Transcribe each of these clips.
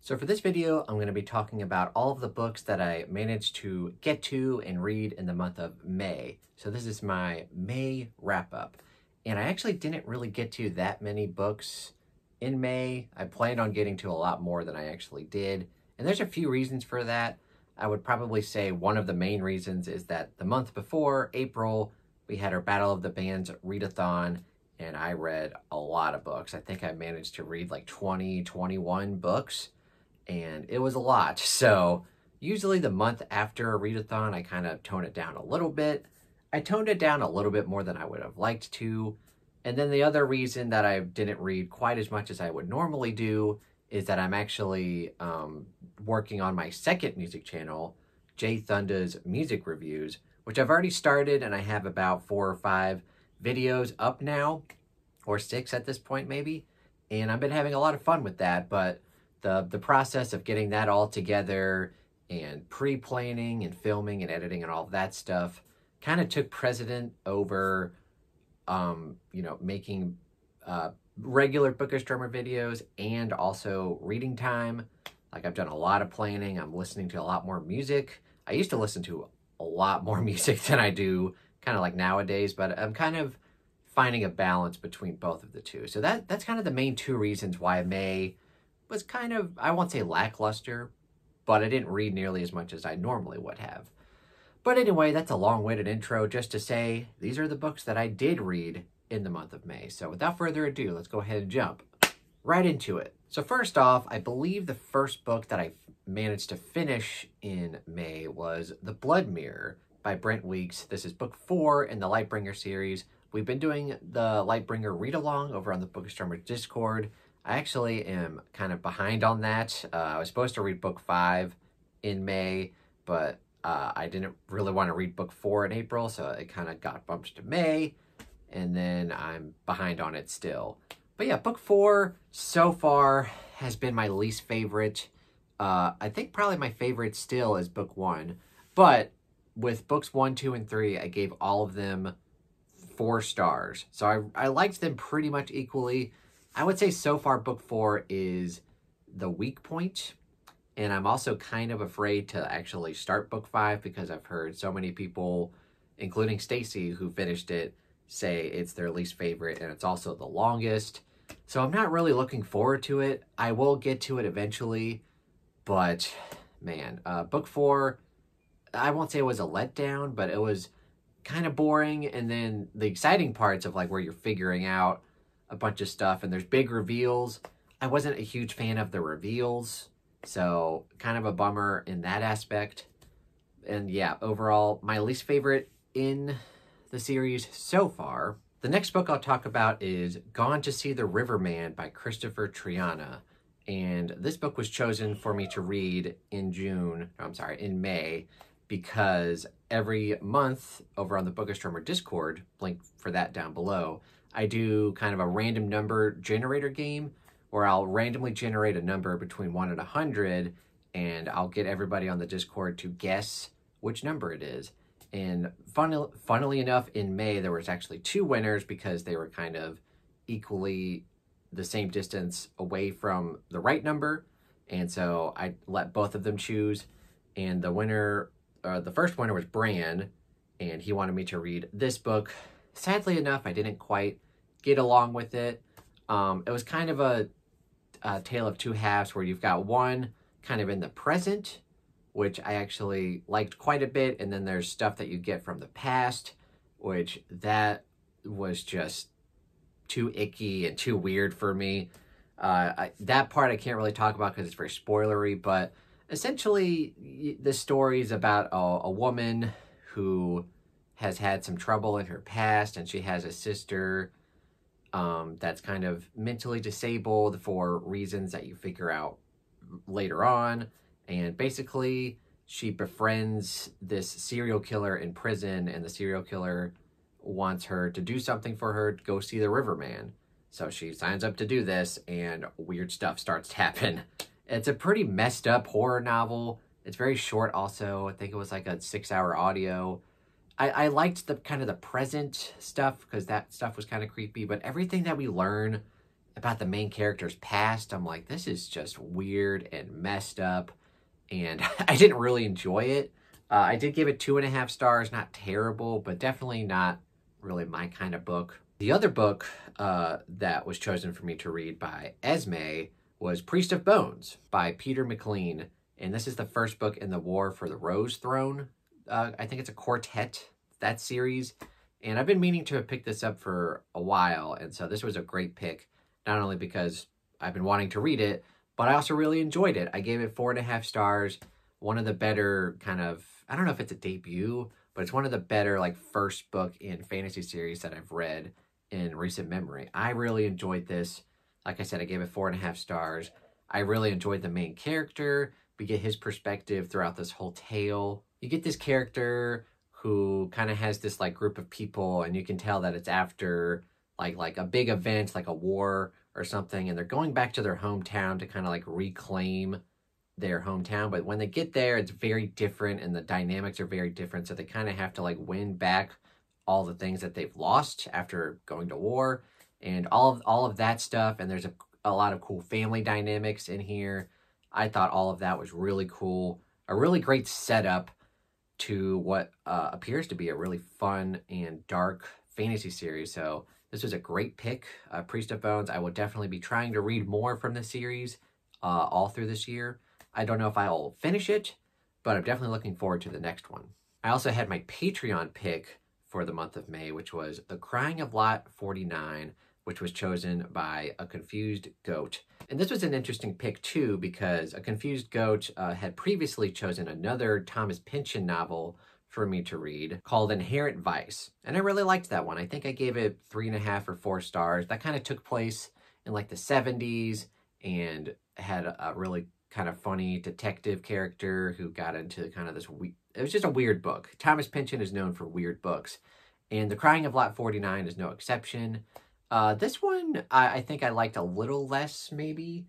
So for this video, I'm going to be talking about all of the books that I managed to get to and read in the month of May. So this is my May wrap-up. And I actually didn't really get to that many books in May. I planned on getting to a lot more than I actually did. And there's a few reasons for that. I would probably say one of the main reasons is that the month before, April, we had our Battle of the Bands readathon, and I read a lot of books. I think I managed to read like 20, 21 books. And it was a lot. So usually the month after a readathon, I kind of tone it down a little bit. I toned it down a little bit more than I would have liked to. And then the other reason that I didn't read quite as much as I would normally do is that I'm actually working on my second music channel, J-Thunda's music reviews, which I've already started, and I have about 4 or 5 videos up now, or 6 at this point maybe. And I've been having a lot of fun with that, but the process of getting that all together and pre-planning and filming and editing and all of that stuff kind of took precedent over, making regular Bookish Drummer videos and also reading time. Like, I've done a lot of planning. I'm listening to a lot more music. I used to listen to a lot more music than I do kind of like nowadays, but I'm kind of finding a balance between both of the two. So that's kind of the main 2 reasons why May was kind of, I won't say lackluster, but I didn't read nearly as much as I normally would have. But anyway, that's a long-winded intro just to say these are the books that I did read in the month of May. So without further ado, let's go ahead and jump right into it. So first off, I believe the first book that I managed to finish in May was The Blood Mirror by Brent Weeks. This is book 4 in the Lightbringer series. We've been doing the Lightbringer read-along over on the Bookish Drummer Discord. I actually am kind of behind on that. I was supposed to read book 5 in May, but I didn't really want to read book 4 in April, so it kind of got bumped to May, and then I'm behind on it still. But yeah, book 4 so far has been my least favorite. I think probably my favorite still is book 1, but with books 1, 2, and 3, I gave all of them 4 stars. So I liked them pretty much equally. I would say so far book 4 is the weak point, and I'm also kind of afraid to actually start book 5 because I've heard so many people, including Stacy, who finished it, say it's their least favorite and it's also the longest. So I'm not really looking forward to it. I will get to it eventually, but man, book 4, I won't say it was a letdown, but it was kind of boring. And then the exciting parts of like where you're figuring out a bunch of stuff and there's big reveals. I wasn't a huge fan of the reveals, so kind of a bummer in that aspect. And yeah, overall, my least favorite in the series so far. The next book I'll talk about is Gone to See the Riverman by Christopher Triana. And this book was chosen for me to read in May, because every month over on the Bookish Drummer Discord, link for that down below, I do kind of a random number generator game where I'll randomly generate a number between 1 and 100, and I'll get everybody on the Discord to guess which number it is. And funnily enough, in May, there was actually 2 winners because they were kind of equally the same distance away from the right number. And so I let both of them choose. And the winner, the first winner was Bran, and he wanted me to read this book. Sadly enough, I didn't quite get along with it. It was kind of a tale of 2 halves where you've got one kind of in the present, which I actually liked quite a bit, and then there's stuff that you get from the past, which that was just too icky and too weird for me. That part I can't really talk about because it's very spoilery, but essentially the story is about a woman who has had some trouble in her past, and she has a sister that's kind of mentally disabled for reasons that you figure out later on. And basically, she befriends this serial killer in prison, and the serial killer wants her to do something for her to go see the Riverman. So she signs up to do this, and weird stuff starts to happen. It's a pretty messed up horror novel. It's very short also. I think it was like a 6-hour audio. I liked the kind of the present stuff because that stuff was kind of creepy, but everything that we learn about the main character's past. I'm like, this is just weird and messed up, and I didn't really enjoy it. I did give it 2.5 stars, not terrible, but definitely not really my kind of book. The other book that was chosen for me to read by Esme was Priest of Bones by Peter McLean, and this is the first book in the War for the Rose Throne. I think it's a quartet, that series, and I've been meaning to pick this up for a while, and so this was a great pick, not only because I've been wanting to read it, but I also really enjoyed it. I gave it 4.5 stars, one of the better kind of, I don't know if it's a debut, but it's one of the better like first book in fantasy series that I've read in recent memory. I really enjoyed this. Like I said, I gave it 4.5 stars. I really enjoyed the main character. We get his perspective throughout this whole tale. You get this character who kind of has this like group of people, and you can tell that it's after like a big event, like a war or something, and they're going back to their hometown to kind of like reclaim their hometown. But when they get there, it's very different, and the dynamics are very different, so they kind of have to like win back all the things that they've lost after going to war, and all of that stuff. And there's a lot of cool family dynamics in here. I thought all of that was really cool. A really great setup to what appears to be a really fun and dark fantasy series. So this was a great pick, Priest of Bones. I will definitely be trying to read more from the series all through this year. I don't know if I'll finish it, but I'm definitely looking forward to the next one. I also had my Patreon pick for the month of May, which was The Crying of Lot 49, which was chosen by A Confused Goat. And this was an interesting pick too, because A Confused Goat had previously chosen another Thomas Pynchon novel for me to read called Inherent Vice. And I really liked that one. I think I gave it 3.5 or 4 stars. That kind of took place in like the 70s and had a really kind of funny detective character who got into kind of this it was just a weird book. Thomas Pynchon is known for weird books, and The Crying of Lot 49 is no exception. This one, I think I liked a little less, maybe,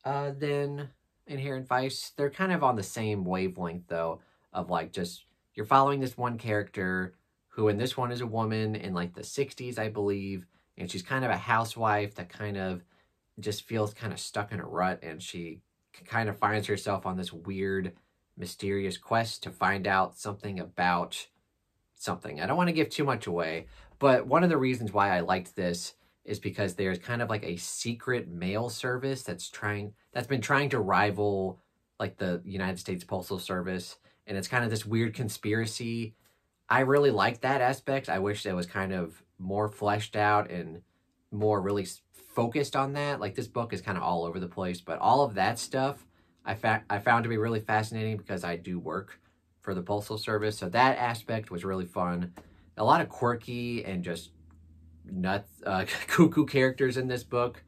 than Inherent Vice. They're kind of on the same wavelength, though, of like just, you're following this one character who in this one is a woman in like the 60s, I believe, and she's kind of a housewife that kind of just feels kind of stuck in a rut, and she kind of finds herself on this weird, mysterious quest to find out something about something. I don't want to give too much away, but one of the reasons why I liked this is because there's kind of like a secret mail service that's been trying to rival like the United States Postal Service, and it's kind of this weird conspiracy. I really like that aspect. I wish it was kind of more fleshed out and more really focused on that. Like, this book is kind of all over the place, but all of that stuff I found to be really fascinating because I do work for the Postal Service. So that aspect was really fun. A lot of quirky and just nuts, cuckoo characters in this book.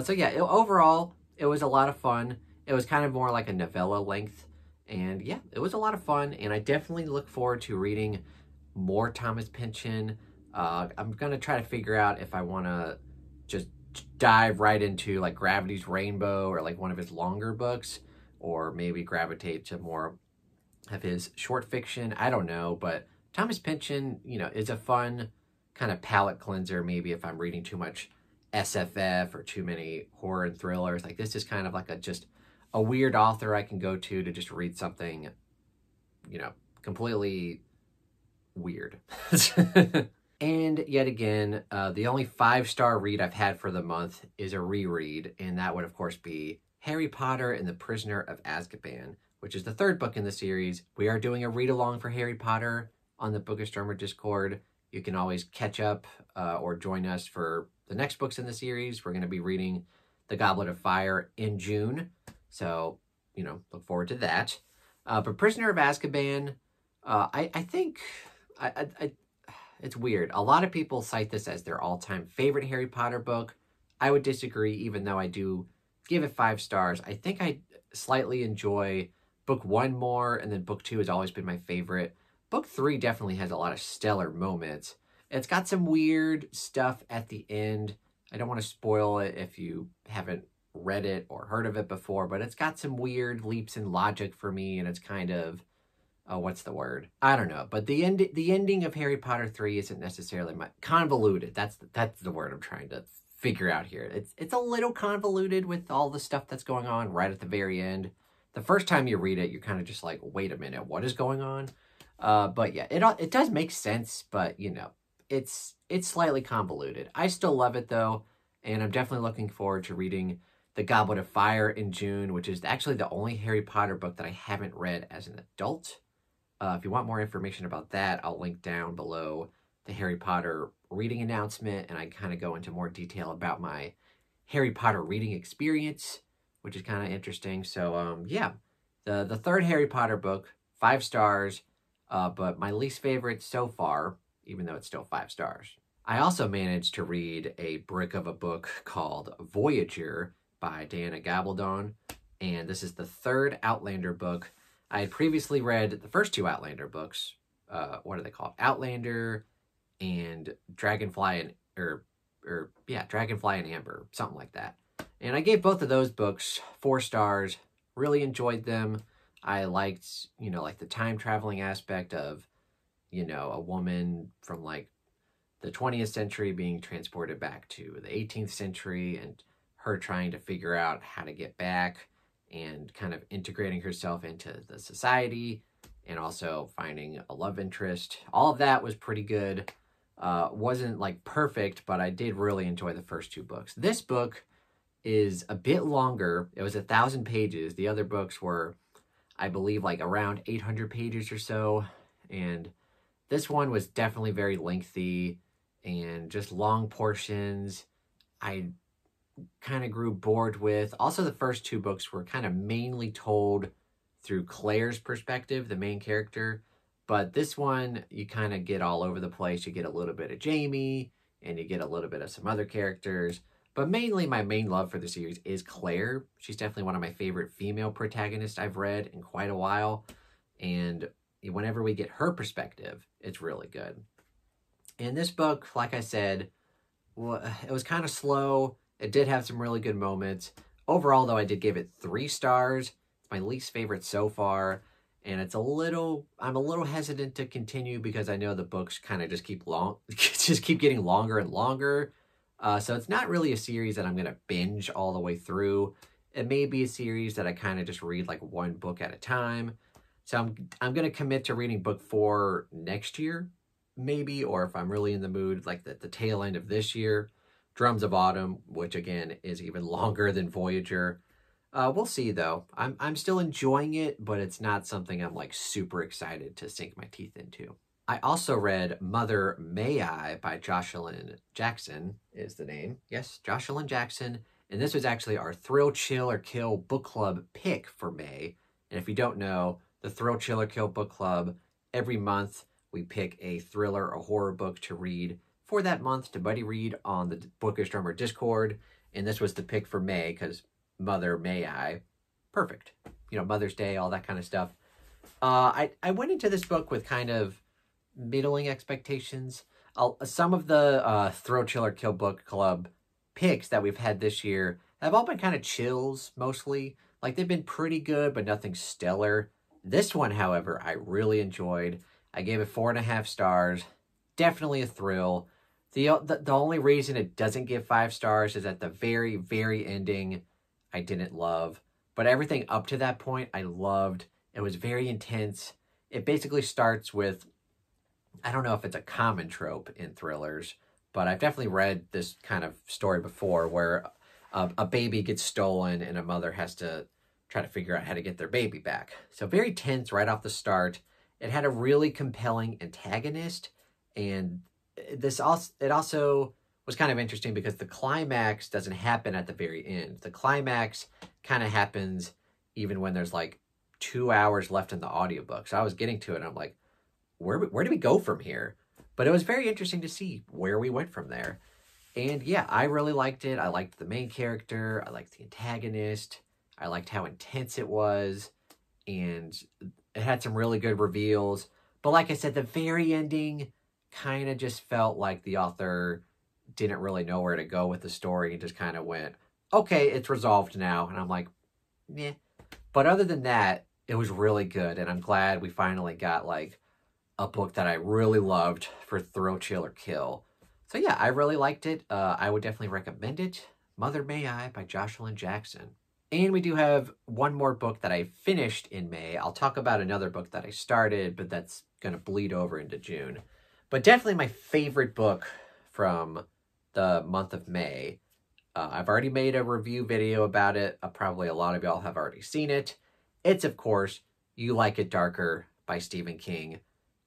So yeah, overall, it was a lot of fun. It was kind of more like a novella length. And yeah, it was a lot of fun. And I definitely look forward to reading more Thomas Pynchon. I'm going to try to figure out if I want to just dive right into like Gravity's Rainbow or like one of his longer books, or maybe gravitate to more of his short fiction. I don't know, but Thomas Pynchon, you know, is a fun kind of palate cleanser. Maybe if I'm reading too much SFF or too many horror and thrillers, like this is kind of like just a weird author I can go to just read something, you know, completely weird. And yet again, the only 5-star read I've had for the month is a reread, and that would of course be Harry Potter and the Prisoner of Azkaban, which is the 3rd book in the series. We are doing a read-along for Harry Potter on the Bookish Drummer Discord. You can always catch up or join us for the next books in the series. We're going to be reading The Goblet of Fire in June, so, you know, look forward to that. But Prisoner of Azkaban, I think... it's weird. A lot of people cite this as their all-time favorite Harry Potter book. I would disagree, even though I do give it 5 stars. I think I slightly enjoy book 1 more, and then book 2 has always been my favorite. Book 3 definitely has a lot of stellar moments. It's got some weird stuff at the end. I don't want to spoil it if you haven't read it or heard of it before, but it's got some weird leaps in logic for me, and it's kind of... what's the word? I don't know. But the ending of Harry Potter 3 isn't necessarily convoluted. That's the word I'm trying to figure out here. It's a little convoluted with all the stuff that's going on right at the very end. The first time you read it, you're kind of just like, wait a minute, what is going on? But yeah, it does make sense, but you know, it's slightly convoluted. I still love it though, and I'm definitely looking forward to reading The Goblet of Fire in June, which is actually the only Harry Potter book that I haven't read as an adult. If you want more information about that, I'll link down below the Harry Potter reading announcement, and I kind of go into more detail about my Harry Potter reading experience, which is kind of interesting. So yeah, the third Harry Potter book, 5 stars, but my least favorite so far, even though it's still 5 stars. I also managed to read a brick of a book called Voyager by Diana Gabaldon, and this is the 3rd Outlander book. I had previously read the first 2 Outlander books. What are they called? Outlander and Dragonfly Dragonfly and Amber, something like that. And I gave both of those books 4 stars. Really enjoyed them. I liked, you know, like the time traveling aspect of, you know, a woman from like the 20th century being transported back to the 18th century and her trying to figure out how to get back and kind of integrating herself into the society and also finding a love interest. All of that was pretty good. Wasn't like perfect, but I did really enjoy the first 2 books. This book is a bit longer. It was 1,000 pages. The other books were, I believe, like around 800 pages or so. And this one was definitely very lengthy and just long portions. I kind of grew bored with. Also, the first 2 books were kind of mainly told through Claire's perspective, the main character. But this one, you kind of get all over the place. You get a little bit of Jamie, and you get a little bit of some other characters. But mainly, my main love for the series is Claire. She's definitely one of my favorite female protagonists I've read in quite a while. And whenever we get her perspective, it's really good. In this book, like I said, it was kind of slow. It did have some really good moments. Overall, though, I did give it 3 stars. It's my least favorite so far. And I'm a little hesitant to continue because I know the books kind of just keep getting longer and longer. So it's not really a series that I'm going to binge all the way through. It may be a series that I kind of just read like 1 book at a time. So I'm going to commit to reading book 4 next year, maybe, or if I'm really in the mood, like the tail end of this year. Drums of Autumn, which again is even longer than Voyager. We'll see though. I'm still enjoying it, but it's not something I'm like super excited to sink my teeth into. I also read Mother May I by Jocelyn Jackson is the name. Yes, Jocelyn Jackson. And this was actually our Thrill, Chill, or Kill book club pick for May. And if you don't know, the Thrill, Chill, or Kill book club, every month we pick a thriller or horror book to read for that month to buddy read on the Bookish Drummer Discord. And this was the pick for May because Mother May I. Perfect. You know, Mother's Day, all that kind of stuff. I went into this book with kind of middling expectations. Some of the Throw, Chill, or Kill book club picks that we've had this year have all been kind of chills, mostly. Like, they've been pretty good, but nothing stellar. This one, however, I really enjoyed. I gave it 4.5 stars. Definitely a thrill. The only reason it doesn't get 5 stars is at the very, very ending, I didn't love. But everything up to that point, I loved. It was very intense. It basically starts with, I don't know if it's a common trope in thrillers, but I've definitely read this kind of story before where a baby gets stolen and a mother has to try to figure out how to get their baby back. So very tense right off the start. It had a really compelling antagonist, and it also was kind of interesting because the climax doesn't happen at the very end. The climax kind of happens even when there's like 2 hours left in the audiobook. So I was getting to it and I'm like, where do we go from here? But it was very interesting to see where we went from there. And yeah, I really liked it. I liked the main character. I liked the antagonist. I liked how intense it was. And it had some really good reveals. But like I said, the very ending kind of just felt like the author didn't really know where to go with the story and just kind of went, okay, it's resolved now. And I'm like, meh. But other than that, it was really good. And I'm glad we finally got like a book that I really loved for Thrill, Chill, or Kill. So yeah, I really liked it. I would definitely recommend it. Mother May I by Jocelyn Jackson. And we do have one more book that I finished in May. I'll talk about another book that I started, but that's going to bleed over into June. But definitely my favorite book from the month of May. I've already made a review video about it. Probably a lot of y'all have already seen it. It's, of course, You Like It Darker by Stephen King.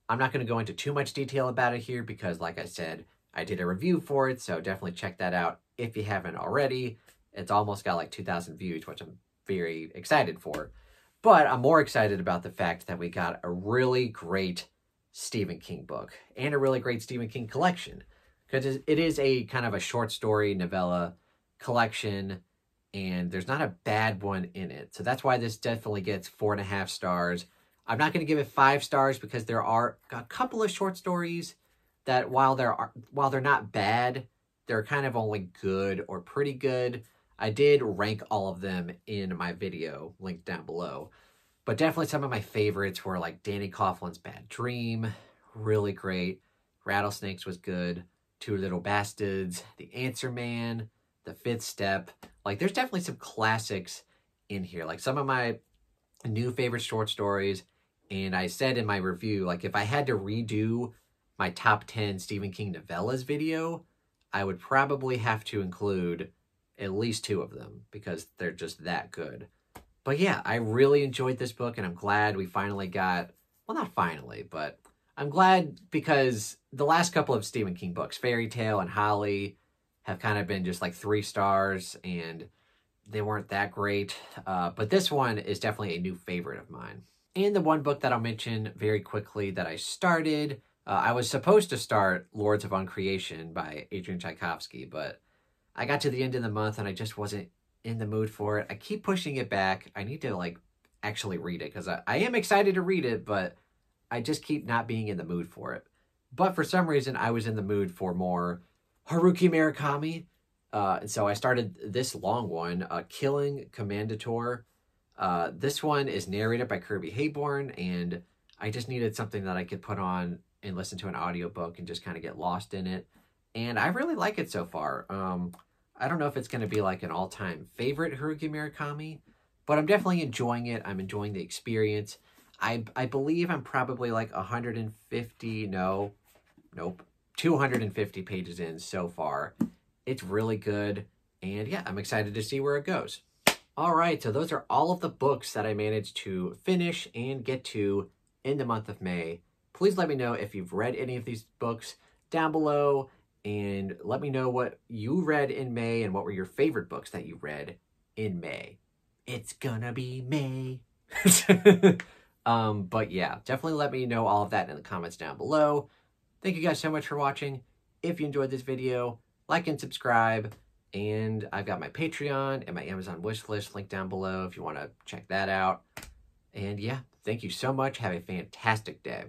I'm not going to go into too much detail about it here because, like I said, I did a review for it, so definitely check that out if you haven't already. It's almost got like 2,000 views, which I'm very excited for. But I'm more excited about the fact that we got a really great Stephen King book and a really great Stephen King collection. Because it is a kind of a short story novella collection, and there's not a bad one in it. So that's why this definitely gets 4.5 stars. I'm not going to give it 5 stars because there are a couple of short stories that while they're not bad, they're kind of only good or pretty good. I did rank all of them in my video, linked down below. But definitely some of my favorites were like Danny Coughlin's Bad Dream, really great. Rattlesnakes was good. Two Little Bastards, The Answer Man, The Fifth Step. Like, there's definitely some classics in here. Like, some of my new favorite short stories. And I said in my review, like, if I had to redo my top 10 Stephen King novellas video, I would probably have to include at least 2 of them because they're just that good. But yeah, I really enjoyed this book, and I'm glad we finally got, well, not finally, but I'm glad because the last couple of Stephen King books, Fairy Tale and Holly, have kind of been just like 3 stars, and they weren't that great. But this one is definitely a new favorite of mine. And the one book that I'll mention very quickly that I started, I was supposed to start Lords of Uncreation by Adrian Tchaikovsky, but I got to the end of the month and I just wasn't in the mood for it. I keep pushing it back. I need to like actually read it because I am excited to read it, but I just keep not being in the mood for it. But for some reason, I was in the mood for more Haruki Murakami. And so I started this long one, Killing Commandator. This one is narrated by Kirby Hayborn, and I just needed something that I could put on and listen to an audiobook and just kind of get lost in it. And I really like it so far. I don't know if it's going to be like an all-time favorite Haruki Murakami, but I'm definitely enjoying it. I'm enjoying the experience. I believe I'm probably like 250 pages in so far. It's really good. And yeah, I'm excited to see where it goes. All right, so those are all of the books that I managed to finish and get to in the month of May. Please let me know if you've read any of these books down below, and let me know what you read in May and what were your favorite books that you read in May. It's gonna be May. But yeah, definitely let me know all of that in the comments down below. Thank you guys so much for watching. If you enjoyed this video, like and subscribe. And I've got my Patreon and my Amazon wishlist linked down below if you want to check that out. And yeah, thank you so much. Have a fantastic day.